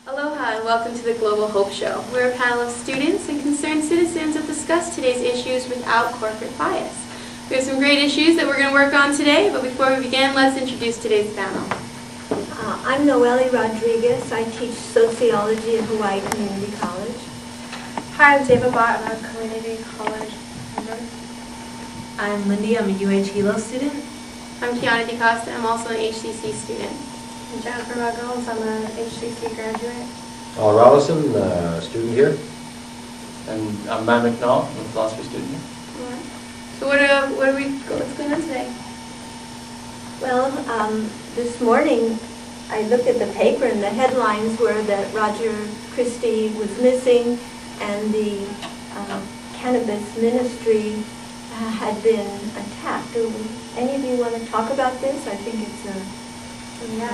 Aloha and welcome to the Global Hope Show. We're a panel of students and concerned citizens that discuss today's issues without corporate bias. We have some great issues that we're going to work on today, but before we begin, let's introduce today's panel. I'm Noelle Rodriguez. I teach sociology at Hawaii Community College. Hi, I'm Deva Bott. I'm a community college member. I'm Lindy. I'm a UH Hilo student. I'm Kiana DeCosta. I'm also an HCC student. I'm Jennifer Muggles. I'm a HCC graduate. Al Rollison, student here. And I'm Matt McNall. I'm a philosophy student here. Right. So what's going on today? Well, this morning I looked at the paper and the headlines were that Roger Christie was missing and the cannabis ministry had been attacked. Do any of you want to talk about this? I think it's an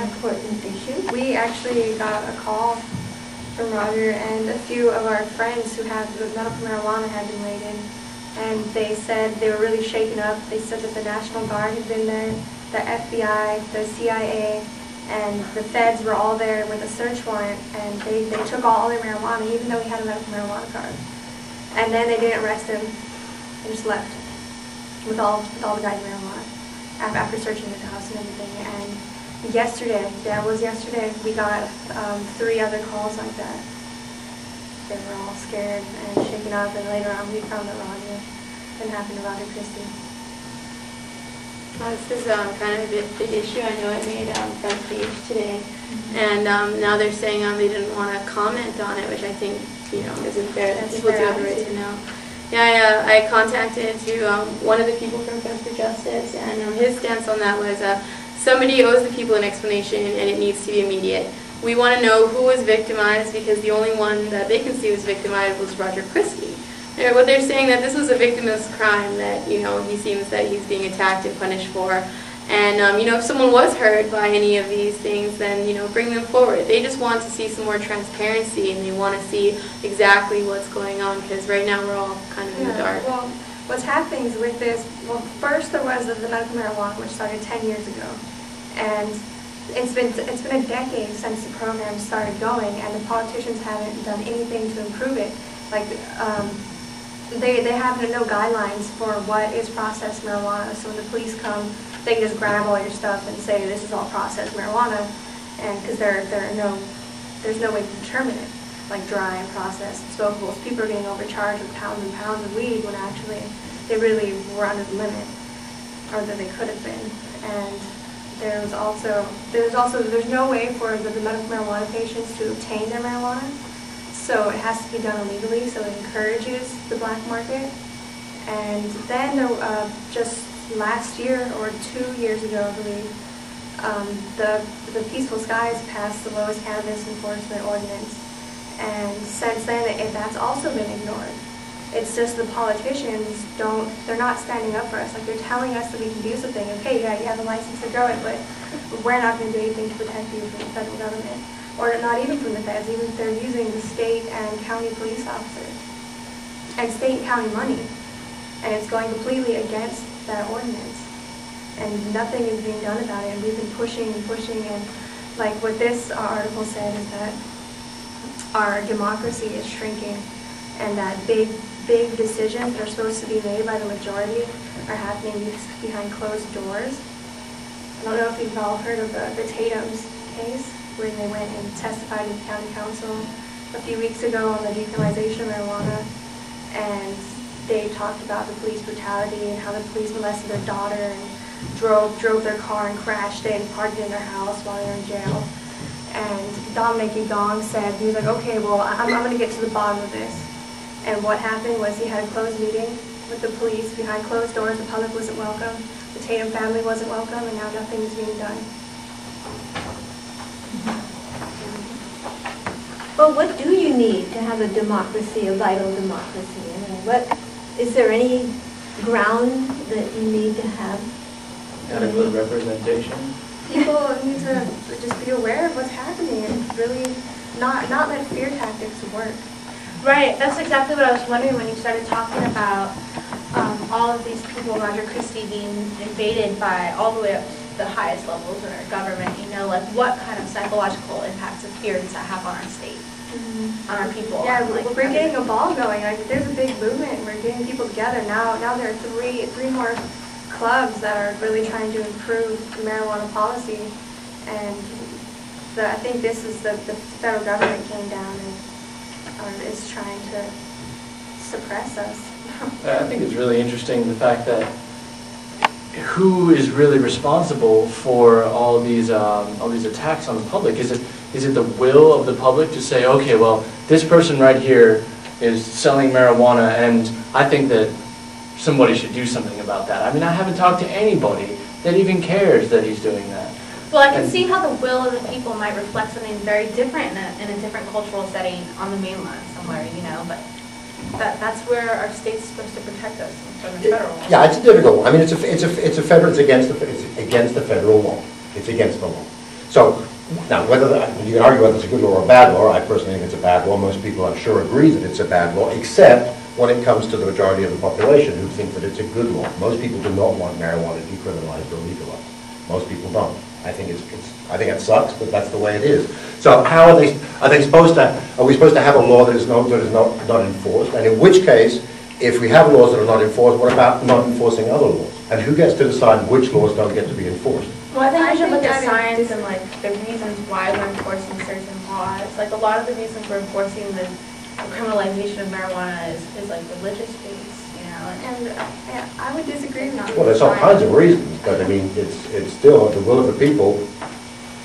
important issue. We actually got a call from Roger, and a few of our friends who have medical marijuana had been laid in, and they said they were really shaken up. They said that the National Guard had been there, the FBI, the CIA, and the feds were all there with a search warrant, and they took all their marijuana, even though he had a medical marijuana card. And then they didn't arrest him. They just left with all the guy's marijuana after searching his house and everything. And yesterday, we got 3 other calls like that. They were all scared and shaken up, and later on we found that Roger didn't happen to Roger Christie. This is kind of a big issue. I know it made front page today, and now they're saying they didn't want to comment on it, which I think isn't fair. That people do have the right to know. Yeah, I contacted one of the people from Friends for Justice, and his stance on that was somebody owes the people an explanation, and it needs to be immediate. We want to know who was victimized, because the only one that they can see was victimized was Roger Christie. What they're saying that this was a victimless crime that he seems that he's being attacked and punished for, and if someone was hurt by any of these things, then bring them forward. They just want to see some more transparency, and they want to see exactly what's going on, because right now we're all kind of in the dark. Well, what's happening is with this, first there was the medical marijuana, which started 10 years ago, and it's been a decade since the program started going, and the politicians haven't done anything to improve it. Like they have no guidelines for what is processed marijuana. So when the police come, they can just grab all your stuff and say this is all processed marijuana, and because there's no way to determine it, like dry and processed and smokables. People are getting overcharged with pounds and pounds of weed when actually they really were under the limit, or that they could have been. And there's no way for the medical marijuana patients to obtain their marijuana, so it has to be done illegally. So it encourages the black market. And then just last year or 2 years ago, I believe, the Peaceful Skies passed the lowest cannabis enforcement ordinance, and since then that's also been ignored. It's just the politicians they're not standing up for us. Like, they're telling us that we can do something. Okay, yeah, you have a license to grow it, but we're not going to do anything to protect you from the federal government. Or not even from the feds, even if they're using the state and county police officers and state and county money. And it's going completely against that ordinance. And nothing is being done about it. And we've been pushing and pushing, and like what this article said is that our democracy is shrinking, and that big decisions that are supposed to be made by the majority are happening behind closed doors. I don't know if you've all heard of the Tatum's case, where they went and testified in the county council a few weeks ago on the decriminalization of marijuana, and they talked about the police brutality and how the police molested their daughter and drove their car and crashed it and parked it in their house while they were in jail. And Dominic Gong said, he was like, okay, well, I'm going to get to the bottom of this. And what happened was he had a closed meeting with the police behind closed doors. The public wasn't welcome. The Tatum family wasn't welcome, and now nothing is being done. Well, what do you need to have a democracy, a vital democracy? Is there any ground that you need to have? Adequate representation. People need to just be aware of what's happening and really not let fear tactics work. Right, that's exactly what I was wondering when you started talking about all of these people, Roger Christie, being invaded by all the way up to the highest levels in our government, you know, like what kind of psychological impacts of fear does that have on our state, on our people? Yeah, like, we're getting a ball going. Like, there's a big movement. We're getting people together now. Now there are three more clubs that are really trying to improve marijuana policy, and I think this is the federal government came down and is trying to suppress us. I think it's really interesting the fact that who is really responsible for all these attacks on the public? Is it the will of the public to say, okay, well, this person right here is selling marijuana, and I think that somebody should do something about that. I mean, I haven't talked to anybody that even cares that he's doing that. Well, I can see how the will of the people might reflect something very different in a different cultural setting on the mainland somewhere, you know, but that's where our state's supposed to protect us from the federal. Yeah, it's a difficult one. I mean, it's against the federal law. It's against the law. So now, you can argue whether it's a good law or a bad law. I personally think it's a bad law. Most people, I'm sure, agree that it's a bad law, except when it comes to the majority of the population who think that it's a good law. Most people do not want marijuana decriminalized or legalized. Most people don't. I think it sucks, but that's the way it is. So how are we supposed to have a law that is not enforced? And in which case, if we have laws that are not enforced, what about not enforcing other laws? And who gets to decide which laws don't get to be enforced? Well, I think we should look at science and like the reasons why we're enforcing certain laws. Like a lot of the reasons we're enforcing the criminalization of marijuana is like religious based. And I would disagree with that. Well, there's all kinds of reasons, but I mean, it's still the will of the people.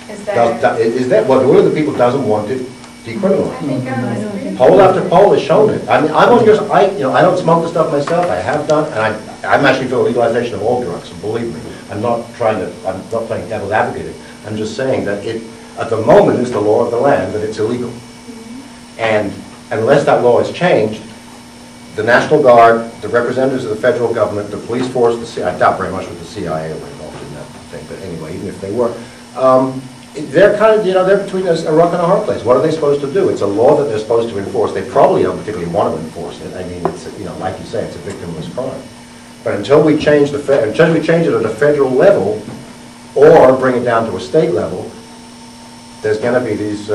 The will of the people doesn't want it decriminalized. I think I would disagree. Poll after poll has shown it. I mean, I'm on your. I don't smoke the stuff myself. I have done, and I'm actually for legalization of all drugs. And believe me, I'm not playing devil's advocate. I'm just saying that at the moment, it's the law of the land that it's illegal, and unless that law is changed, the National Guard, the representatives of the federal government, the police force, I doubt very much with the CIA were involved in that thing, but anyway, even if they were, they're kind of, they're between a rock and a hard place. What are they supposed to do? It's a law that they're supposed to enforce. They probably don't particularly want to enforce it. I mean, it's, like you say, it's a victimless crime. But until we change it at a federal level, or bring it down to a state level, there's going to be these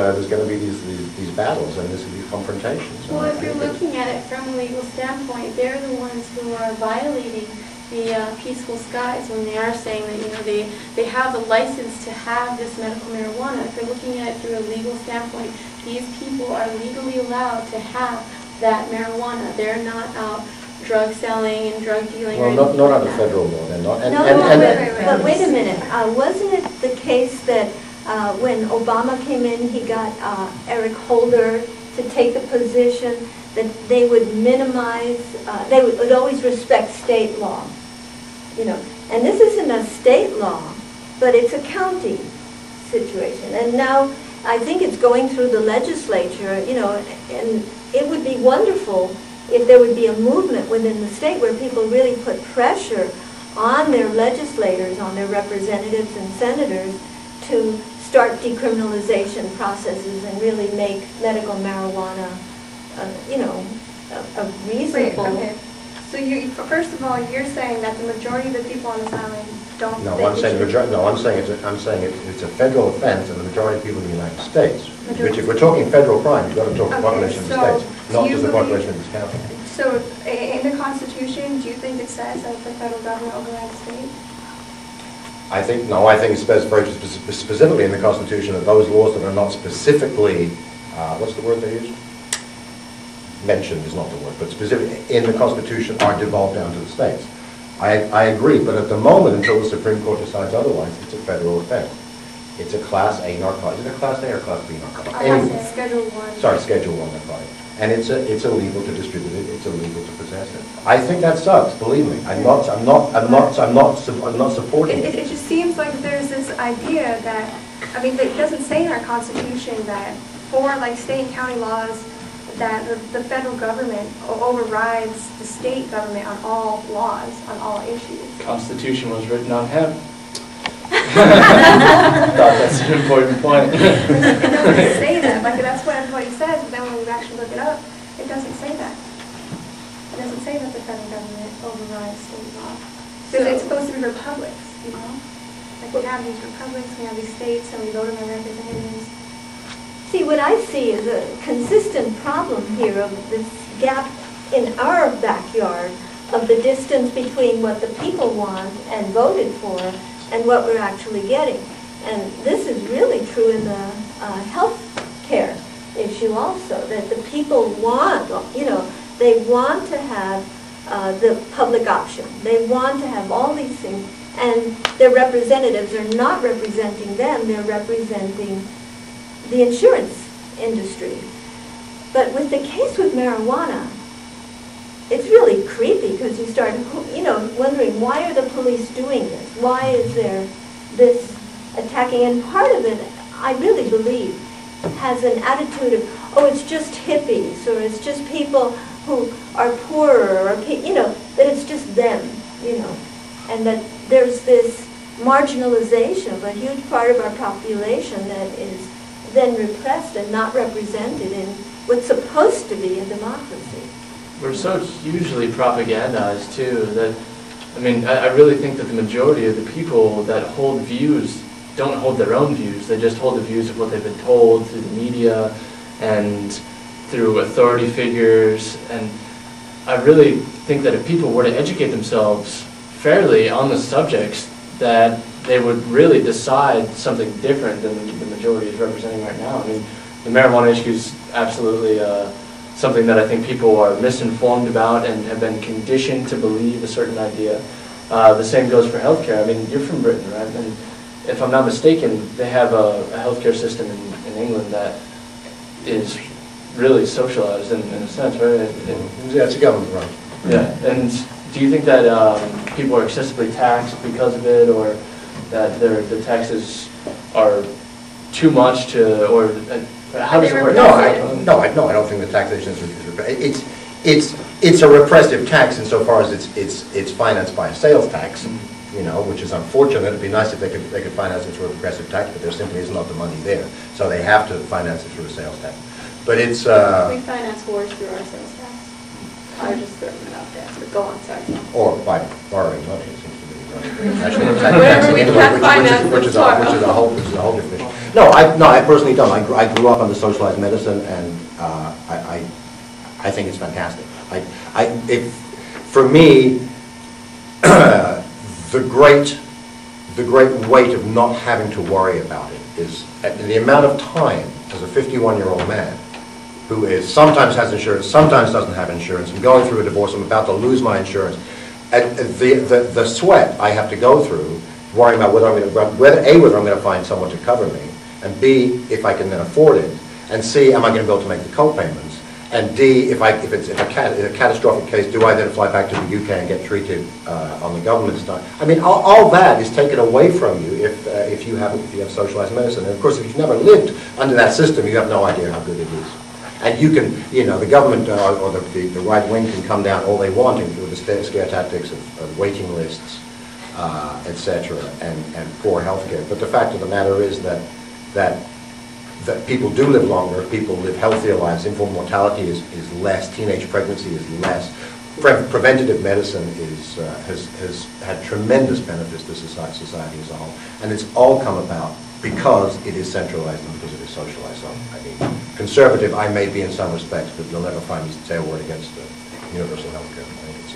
battles and these confrontations. Well, if you're looking at it from a legal standpoint, they're the ones who are violating the Peaceful Skies when they are saying that they have the license to have this medical marijuana. If you're looking at it through a legal standpoint, these people are legally allowed to have that marijuana. They're not out drug selling and drug dealing. Well, not under federal law. They're not. But wait a minute. Wasn't it the case that when Obama came in, he got Eric Holder to take the position that they would minimize, they would always respect state law, And this isn't a state law, but it's a county situation. And now I think it's going through the legislature, and it would be wonderful if there would be a movement within the state where people really put pressure on their legislators, on their representatives and senators to start decriminalization processes and really make medical marijuana, a reasonable. Wait, okay. So first of all, you're saying that the majority of the people on this island don't. No, I'm saying it's a federal offense, and the majority of people in the United States. Which, if we're talking federal crime, you've got to talk the population of the states, not just the population of this county. So, in the Constitution, do you think it says that the federal government overrides the state? I think it says very specifically in the Constitution that those laws that are not specifically, what's the word they use? Mentioned is not the word, but specifically in the Constitution are devolved down to the states. I agree, but at the moment, until the Supreme Court decides otherwise, it's a federal offense. It's a Class A narcotic. Is it a Class A or Class B narcotic? Anyway. Schedule 1. Sorry, Schedule 1 narcotic. And it's illegal to distribute it. It's illegal to possess it. I think that sucks. Believe me. I'm not supporting it. It just seems like there's this idea that, it doesn't say in our Constitution that for state and county laws that the federal government overrides the state government on all laws, on all issues. The Constitution was written on him. I thought that's an important point. It doesn't say that. That's what everybody says, but then when we actually look it up, it doesn't say that. doesn't say that the federal government overrides state law. Because it's supposed to be republics, you know? Like we have these republics, we have these states, and we vote on their representatives. See, what I see is a consistent problem here of this gap in our backyard of the distance between what the people want and voted for and what we're actually getting. And this is really true in the health care issue also, that the people want, you know, they want to have the public option. They want to have all these things, and their representatives are not representing them, they're representing the insurance industry. But with the case with marijuana, it's really creepy because you start, you know, wondering, why are the police doing this? Why is there this attacking? And part of it, I really believe, has an attitude of, oh, it's just hippies, or it's just people who are poorer, or, you know, that it's just them, you know, and that there's this marginalization of a huge part of our population that is then repressed and not represented in what's supposed to be a democracy. We're so hugely propagandized too that, I mean, I really think that the majority of the people that hold views don't hold their own views. They just hold the views of what they've been told through the media and through authority figures. And I really think that if people were to educate themselves fairly on the subjects, that they would really decide something different than the majority is representing right now. I mean, the marijuana issue is absolutely something that I think people are misinformed about and have been conditioned to believe a certain idea. The same goes for healthcare. I mean, you're from Britain, right? And if I'm not mistaken, they have a healthcare system in England that is really socialized in a sense, right? Yeah, it's a government run. Yeah, and do you think that people are excessively taxed because of it, or that the taxes are too much to, or how does it work? No, I don't think the taxation is it's a repressive tax insofar as it's financed by a sales tax, you know, which is unfortunate. It'd be nice if they could finance it through a progressive tax, but there simply is not the money there, so they have to finance it through a sales tax. But it's We finance wars through our sales tax. I just throwing it out there, but go on, sorry. or by borrowing money. It seems to be national Wherever we can finance which is a whole different issue. No, I personally don't. I grew up under socialized medicine, and I think it's fantastic. For me, the great weight of not having to worry about it is the amount of time as a 51-year-old man who sometimes has insurance, sometimes doesn't have insurance. I'm going through a divorce. I'm about to lose my insurance. And the sweat I have to go through, worrying about whether I'm going to find someone to cover me, and B, if I can then afford it, and C, am I going to be able to make the co-payments, and D, if it's a catastrophic case, do I then fly back to the UK and get treated on the government's time? I mean, all that is taken away from you if you have socialized medicine. And of course, if you've never lived under that system, you have no idea how good it is. And you can, you know, the government or the right wing can come down all they want with the scare tactics of waiting lists, etc., and poor health care. But the fact of the matter is that people do live longer, people live healthier lives, infant mortality is less, teenage pregnancy is less. Preventative medicine has had tremendous benefits to society as a whole, and it's all come about because it is centralized and because it is socialized. So, I mean, conservative I may be in some respects, but you'll never find me say a word against universal health care. I think it's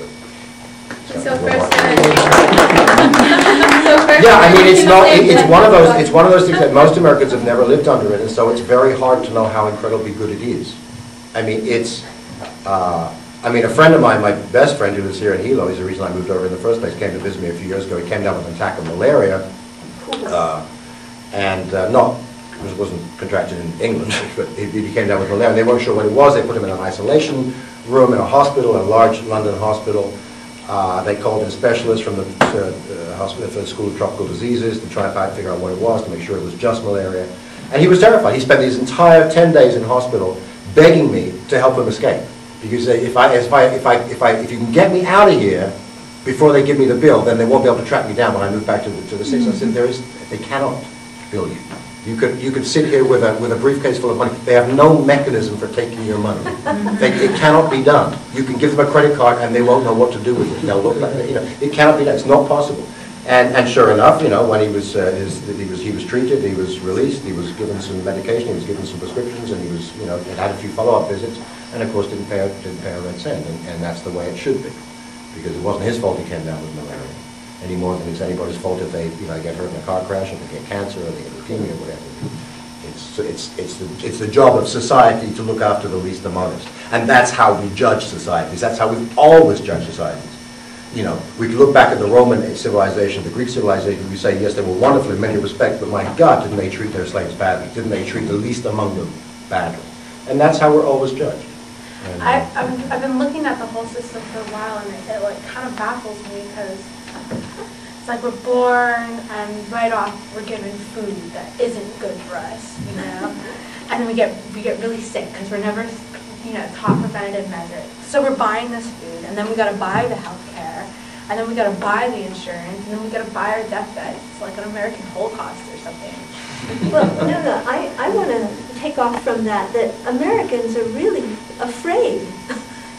yeah, I mean, it's one of those things that most Americans have never lived under it, and so it's very hard to know how incredibly good it is. I mean, a friend of mine, my best friend who lives here in Hilo, he's the reason I moved over in the first place, came to visit me a few years ago. He came down with an attack of malaria, and wasn't contracted in England, but he came down with malaria, and they weren't sure what it was. They put him in an isolation room in a hospital, a large London hospital. They called in specialists from the hospital for the School of Tropical Diseases to try and figure out what it was, to make sure it was just malaria. And he was terrified. He spent these entire 10 days in hospital begging me to help him escape. Because if you can get me out of here before they give me the bill, then they won't be able to track me down when I move back to the States. I said, they cannot bill you. You could sit here with a briefcase full of money. They have no mechanism for taking your money. It cannot be done. You can give them a credit card and they won't know what to do with it. They'll look like, it cannot be done. It's not possible. And sure enough, when he was treated, he was released, he was given some medication, he was given some prescriptions, and he was had a few follow-up visits, and of course didn't pay a red cent, and that's the way it should be, because it wasn't his fault he came down with malaria, any more than it's anybody's fault if they get hurt in a car crash, or they get cancer, or they get leukemia, or whatever. It's the job of society to look after the least among us, and that's how we judge societies. That's how we've always judged societies. We can look back at the Roman civilization, the Greek civilization, we say, yes, they were wonderful in many respects, but my God, didn't they treat their slaves badly? Didn't they treat the least among them badly? And that's how we're always judged. And, I've been looking at the whole system for a while, and it like kind of baffles me, because it's like we're born and right off we're given food that isn't good for us, and then we get really sick because we're never taught preventative measures. So we're buying this food, and then we got to buy the health care, and then we got to buy the insurance, and then we got to buy our deathbed. It's like an American Holocaust or something. Well, no, I want to take off from that Americans are really afraid,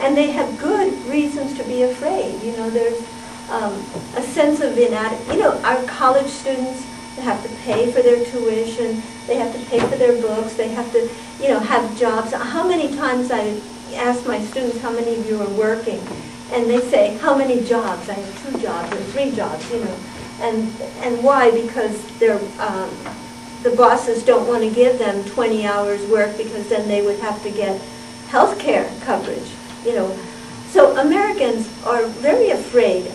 and they have good reasons to be afraid. There's a sense of inadequacy. Our college students, they have to pay for their tuition, they have to pay for their books, they have to, have jobs. How many times I ask my students, how many of you are working? And they say, how many jobs? I have 2 jobs or 3 jobs, And why? Because they're, the bosses don't want to give them 20 hours work, because then they would have to get health care coverage, So Americans are very afraid,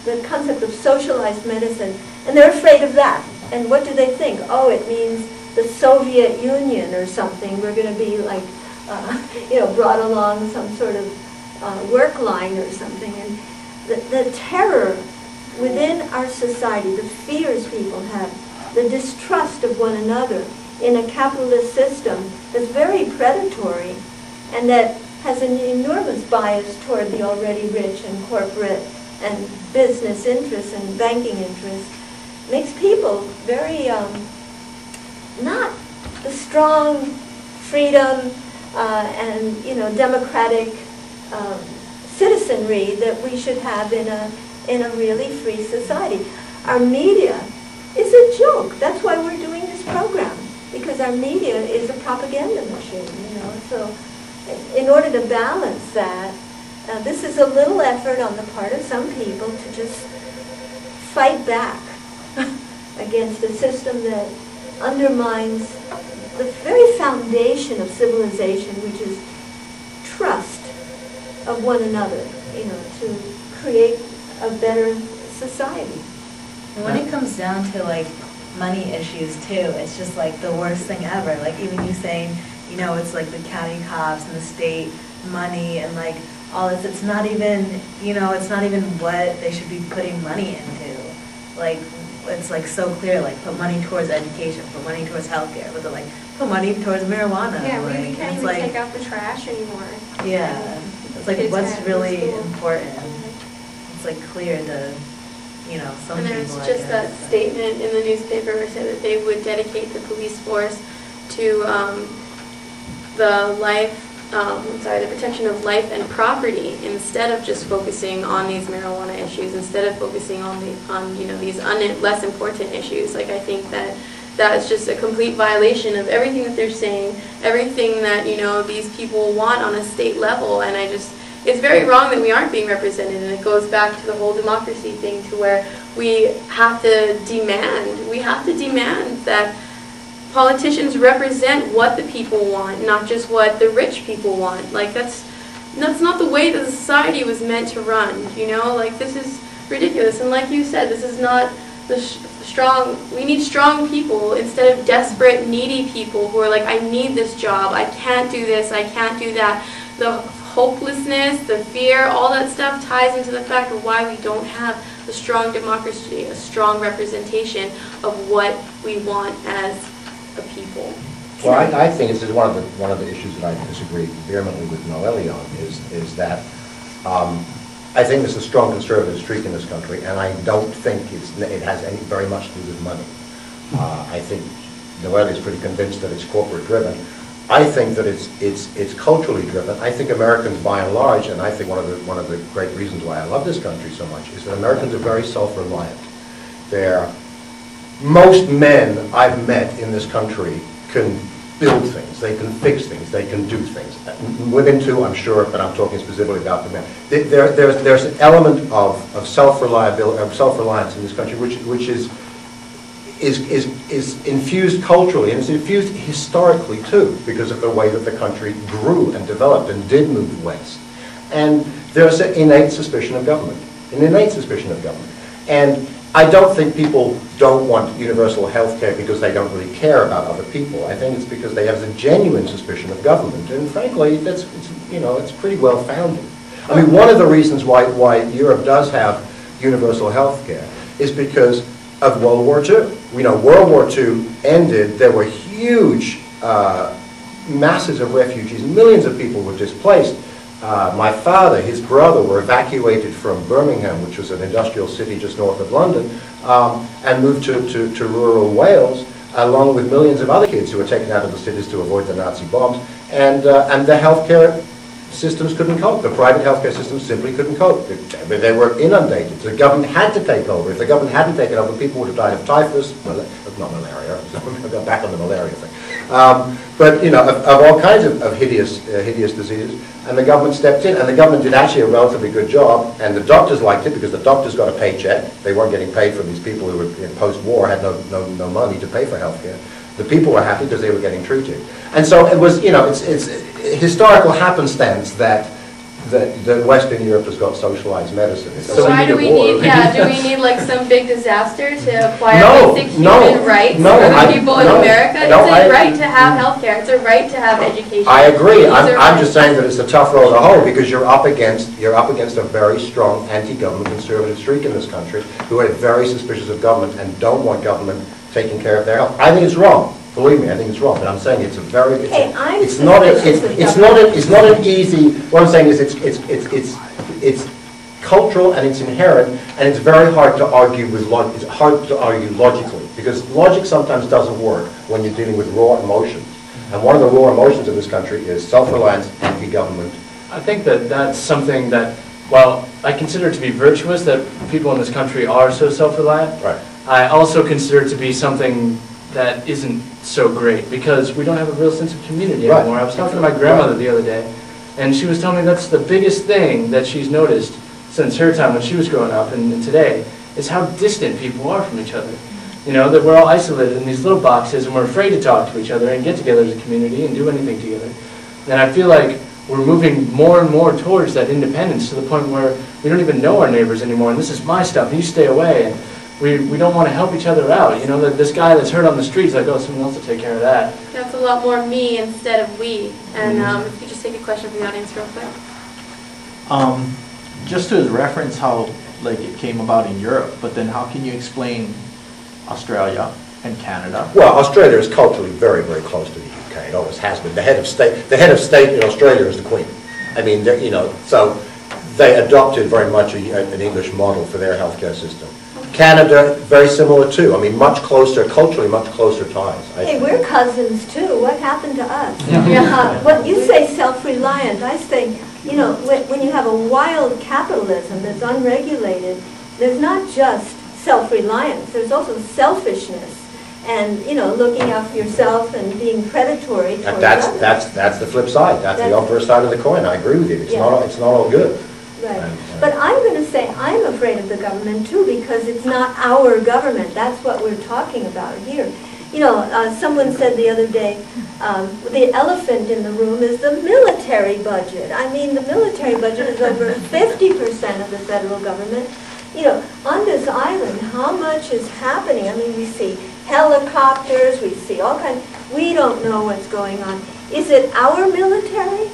the concept of socialized medicine, and they're afraid of that. And what do they think? Oh, it means the Soviet Union or something. We're going to be like, brought along some sort of work line or something. And the terror within our society, the fears people have, the distrust of one another in a capitalist system that's very predatory and that has an enormous bias toward the already rich and corporate and business interests and banking interests, makes people very not the strong freedom and democratic citizenry that we should have in a really free society. Our media is a joke. That's why we're doing this program, because our media is a propaganda machine. So in order to balance that, this is a little effort on the part of some people to just fight back against a system that undermines the very foundation of civilization, which is trust of one another, to create a better society. When it comes down to money issues too, it's just the worst thing ever. Even you saying, it's the county cops and the state money and all this. It's not even, it's not even what they should be putting money into. It's so clear, put money towards education, put money towards healthcare, but they're put money towards marijuana. Yeah, we can't even take out the trash anymore. Yeah, it's what's really important. It's clear to, some and people. there's just that statement in the newspaper where it said that they would dedicate the police force to the protection of life and property, instead of just focusing on these marijuana issues, instead of focusing on these less important issues. I think that is just a complete violation of everything that they're saying, everything that these people want on a state level, and it's very wrong that we aren't being represented, and it goes back to the whole democracy thing, to where we have to demand that politicians represent what the people want, not just what the rich people want. That's not the way that the society was meant to run, this is ridiculous. And like you said, this is not the strong, we need strong people instead of desperate, needy people who are I need this job, I can't do this, I can't do that. The hopelessness, the fear, all that stuff ties into the fact of why we don't have a strong democracy, a strong representation of what we want as a people. Well, I think this is one of the issues that I disagree vehemently with Noelle on, is that I think there's a strong conservative streak in this country, and I don't think it has very much to do with money. I think Noelle is pretty convinced that it's corporate driven. I think that it's culturally driven. I think Americans, by and large, and I think one of the great reasons why I love this country so much is that Americans are very self-reliant. Most men I've met in this country can build things, they can fix things, they can do things. Women too, I'm sure, but I'm talking specifically about the men. There's an element of self-reliance in this country, which is infused culturally, and it's infused historically too, because of the way that the country grew and developed and did move west. And there's an innate suspicion of government, And I don't think people don't want universal health care because they don't really care about other people. I think it's because they have a genuine suspicion of government, and frankly, it's pretty well founded. I mean, one of the reasons why Europe does have universal health care is because of World War II. World War II ended, there were huge masses of refugees, millions of people were displaced. My father, his brother were evacuated from Birmingham, which was an industrial city just north of London, and moved to rural Wales, along with millions of other kids who were taken out of the cities to avoid the Nazi bombs. And the healthcare systems couldn't cope. The private healthcare systems simply couldn't cope. They were inundated. The government had to take over. If the government hadn't taken over, people would have died of typhus, not malaria. I'm back on the malaria thing. But of all kinds of hideous diseases. And the government stepped in, and the government did actually a relatively good job. And the doctors liked it because the doctors got a paycheck. They weren't getting paid from these people who were in post-war, had no money to pay for healthcare. The people were happy because they were getting treated. And so it was, it's historical happenstance that Western Europe has got socialized medicine. So why do we need like some big disaster to acquire basic human rights for people in America? It's a right to have health care. It's a right to have education. I agree. I'm just saying that it's a tough road to hoe because you're up against a very strong anti-government conservative streak in this country who are very suspicious of government and don't want government taking care of their health. I think it's wrong. Believe me, I think it's wrong, but I'm saying it's a very, it's not an easy, what I'm saying is it's cultural and it's inherent, and it's very hard to argue it's hard to argue logically, because logic sometimes doesn't work when you're dealing with raw emotions. And one of the raw emotions of this country is self-reliance, anti-government. I think that's something that, while I consider it to be virtuous that people in this country are so self-reliant, right. I also consider it to be something that isn't so great because we don't have a real sense of community anymore. I was talking to my grandmother the other day, and she was telling me that's the biggest thing that she's noticed since her time when she was growing up and today, is how distant people are from each other. That we're all isolated in these little boxes and we're afraid to talk to each other and get together as a community and do anything together. And I feel like we're moving more and more towards that independence to the point where we don't even know our neighbors anymore, and this is my stuff, and you stay away. And we don't want to help each other out. That this guy that's hurt on the streets, like, oh, someone else will take care of that. That's a lot more me instead of we. And if you just take a question from the audience real quick. Just to reference how it came about in Europe, but then how can you explain Australia and Canada? Well, Australia is culturally very, very close to the UK. It always has been. The head of state in Australia is the Queen. I mean, so they adopted very much an English model for their healthcare system. Canada, very similar too. I mean, much closer, culturally, much closer ties. Hey, we're cousins too. What happened to us? Yeah. When you say self-reliant, I think, when you have a wild capitalism that's unregulated, there's not just self-reliance, there's also selfishness. And, looking out for yourself and being predatory towards others. That's the flip side. That's the opposite side of the coin. I agree with you. It's not all good. Right. But I'm going to say I'm afraid of the government too because it's not our government. That's what we're talking about here. Someone said the other day, the elephant in the room is the military budget. I mean, the military budget is over 50% of the federal government. On this island, how much is happening? I mean, we see helicopters, we see all kinds. We don't know what's going on. Is it our military?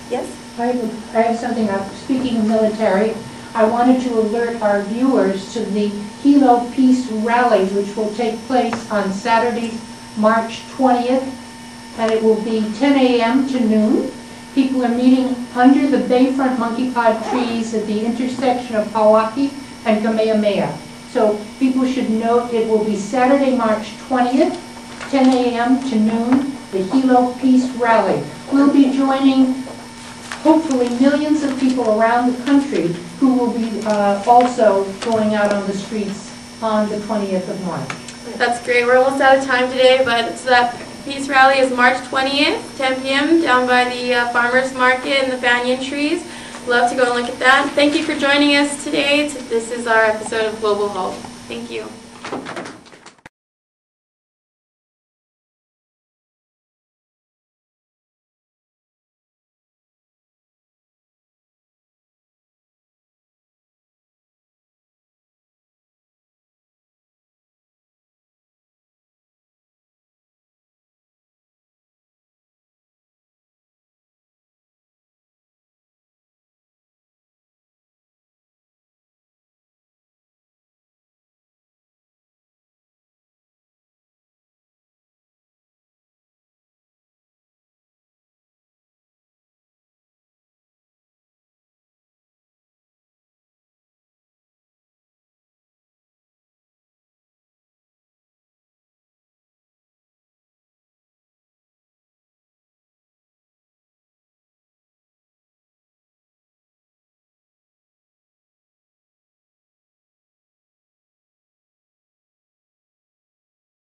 Yes? I have something, speaking of military, I wanted to alert our viewers to the Hilo Peace Rally, which will take place on Saturday, March 20th, and it will be 10 a.m. to noon. People are meeting under the bayfront monkey pod trees at the intersection of Hawaii and Kamehameha. So people should note it will be Saturday, March 20th, 10 a.m. to noon, the Hilo Peace Rally. We'll be joining hopefully millions of people around the country who will be also going out on the streets on the 20th of March. That's great. We're almost out of time today, but so that peace rally is March 20th, 10 p.m. down by the farmers market and the banyan trees. Love to go and look at that. Thank you for joining us today. This is our episode of Global Hope. Thank you.